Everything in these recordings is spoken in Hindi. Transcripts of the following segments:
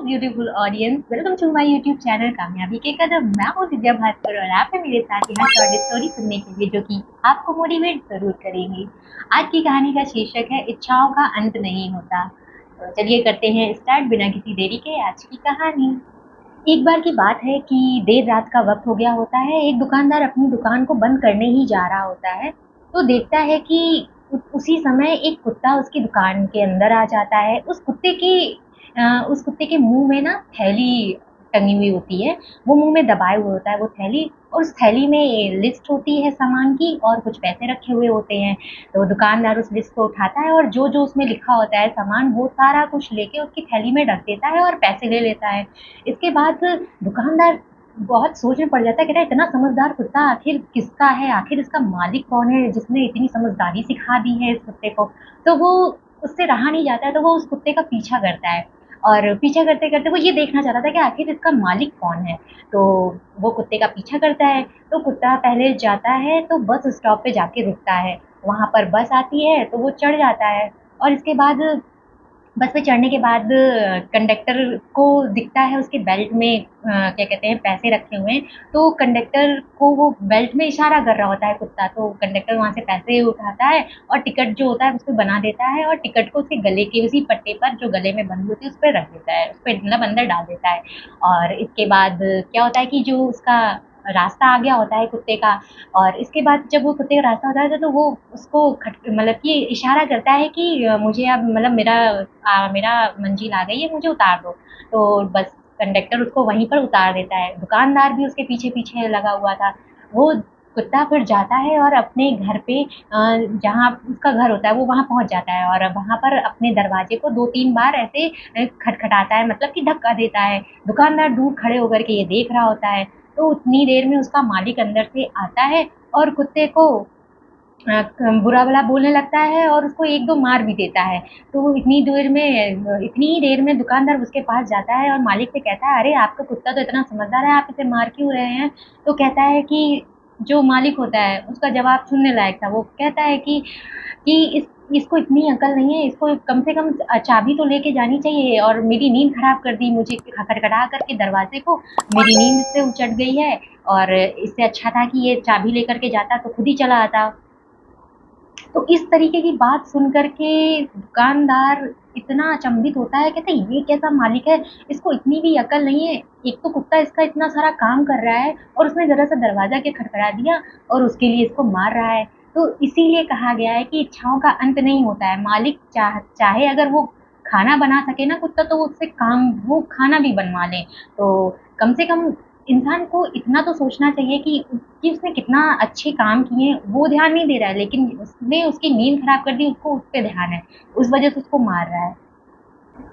Beautiful audience, welcome to my YouTube channel कामयाबी के कदम। मैं हूँ दिव्या भास्कर और आप हैं मेरे साथ यहाँ शॉर्ट स्टोरी सुनने के लिए जो कि आपको मोटिवेट जरूर करेंगी। आज की कहानी का शीर्षक है इच्छाओं का अंत नहीं होता। तो चलिए करते हैं स्टार्ट बिना किसी देरी के आज की कहानी। एक बार की बात है कि देर रात का वक्त हो गया होता है। एक दुकानदार अपनी दुकान को बंद करने ही जा रहा होता है तो देखता है कि उसी समय एक कुत्ता उसकी दुकान के अंदर आ जाता है। उस कुत्ते के मुंह में ना थैली टंगी हुई होती है। वो मुंह में दबाए हुए होता है वो थैली, और उस थैली में लिस्ट होती है सामान की और कुछ पैसे रखे हुए होते हैं। तो दुकानदार उस लिस्ट को उठाता है और जो जो उसमें लिखा होता है सामान वो सारा कुछ लेके उसकी थैली में रख देता है और पैसे ले लेता है। इसके बाद दुकानदार बहुत सोच में पड़ जाता है, कहता है इतना समझदार कुत्ता आखिर किसका है, आखिर इसका मालिक कौन है जिसने इतनी समझदारी सिखा दी है इस कुत्ते को। तो वो उससे रहा नहीं जाता है तो वो उस कुत्ते का पीछा करता है और पीछा करते करते वो ये देखना चाहता था कि आखिर इसका मालिक कौन है। तो वो कुत्ते का पीछा करता है। तो कुत्ता पहले जाता है तो बस स्टॉप पे जाके रुकता है। वहाँ पर बस आती है तो वो चढ़ जाता है और इसके बाद बस पे चढ़ने के बाद कंडक्टर को दिखता है उसके बेल्ट में क्या कहते हैं पैसे रखे हुए हैं। तो कंडक्टर को वो बेल्ट में इशारा कर रहा होता है कुत्ता, तो कंडक्टर वहाँ से पैसे उठाता है और टिकट जो होता है उस पे बना देता है और टिकट को उसके गले के उसी पट्टे पर जो गले में बंद होती है उस पर रख देता है, उस पर मतलब अंदर डाल देता है। और इसके बाद क्या होता है कि जो उसका रास्ता आ गया होता है कुत्ते का, और इसके बाद जब वो कुत्ते का रास्ता होता है तो वो उसको मतलब कि इशारा करता है कि मुझे अब मतलब मेरा मंजिल आ गई है, मुझे उतार दो। तो बस कंडक्टर उसको वहीं पर उतार देता है। दुकानदार भी उसके पीछे पीछे लगा हुआ था। वो कुत्ता फिर जाता है और अपने घर पे जहाँ उसका घर होता है वो वहाँ पहुँच जाता है और वहाँ पर अपने दरवाजे को 2-3 बार ऐसे खटखटाता है, मतलब कि धक्का देता है। दुकानदार दूर खड़े होकर के ये देख रहा होता है। तो उतनी देर में उसका मालिक अंदर से आता है और कुत्ते को बुरा भला बोलने लगता है और उसको 1-2 मार भी देता है। तो इतनी ही देर में दुकानदार उसके पास जाता है और मालिक से कहता है, अरे आपका कुत्ता तो इतना समझदार है, आप इसे मार क्यों रहे हैं? तो कहता है कि जो मालिक होता है उसका जवाब सुनने लायक था। वो कहता है कि इसको इतनी अकल नहीं है, इसको कम से कम चाबी तो लेके जानी चाहिए और मेरी नींद खराब कर दी, मुझे खटखटा करके दरवाजे को मेरी नींद से उचट गई है। और इससे अच्छा था कि ये चाबी लेकर के जाता तो खुद ही चला आता। तो इस तरीके की बात सुन कर के दुकानदार इतना अचंभित होता है, कहते ये कैसा मालिक है, इसको इतनी भी अकल नहीं है। एक तो कुत्ता इसका इतना सारा काम कर रहा है और उसने ज़रा सा दरवाज़ा के खटखटा दिया और उसके लिए इसको मार रहा है। तो इसीलिए कहा गया है कि इच्छाओं का अंत नहीं होता है। मालिक चाहे अगर वो खाना बना सके ना कुत्ता, तो उससे काम वो खाना भी बनवा ले। तो कम से कम इंसान को इतना तो सोचना चाहिए कि उसने कितना अच्छे काम किए हैं, वो ध्यान नहीं दे रहा है, लेकिन उसने उसकी नींद खराब कर दी, उसको उस पे ध्यान है, उस वजह से उसको मार रहा है।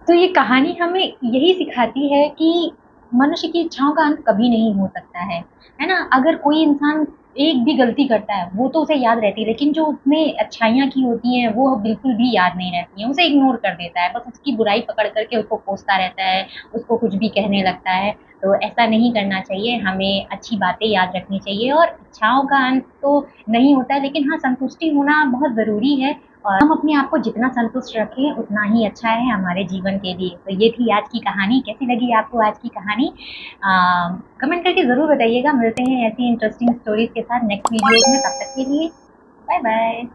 तो ये कहानी हमें यही सिखाती है कि मनुष्य की इच्छाओं का अंत कभी नहीं हो सकता है ना? अगर कोई इंसान एक भी गलती करता है, वो तो उसे याद रहती है, लेकिन जो उसने अच्छाइयाँ की होती हैं, वो बिल्कुल भी याद नहीं रहती हैं, उसे इग्नोर कर देता है, बस उसकी बुराई पकड़ कर के उसको कोसता रहता है, उसको कुछ भी कहने लगता है। तो ऐसा नहीं करना चाहिए, हमें अच्छी बातें याद रखनी चाहिए और इच्छाओं का अंत तो नहीं होता है, लेकिन हाँ, संतुष्टि होना बहुत ज़रूरी है और हम अपने आप को जितना संतुष्ट रखें उतना ही अच्छा है हमारे जीवन के लिए। तो ये थी आज की कहानी। कैसी लगी आपको आज की कहानी? कमेंट करके ज़रूर बताइएगा। मिलते हैं ऐसी इंटरेस्टिंग स्टोरीज़ के साथ नेक्स्ट वीडियोज़ में। तब तक के लिए बाय बाय।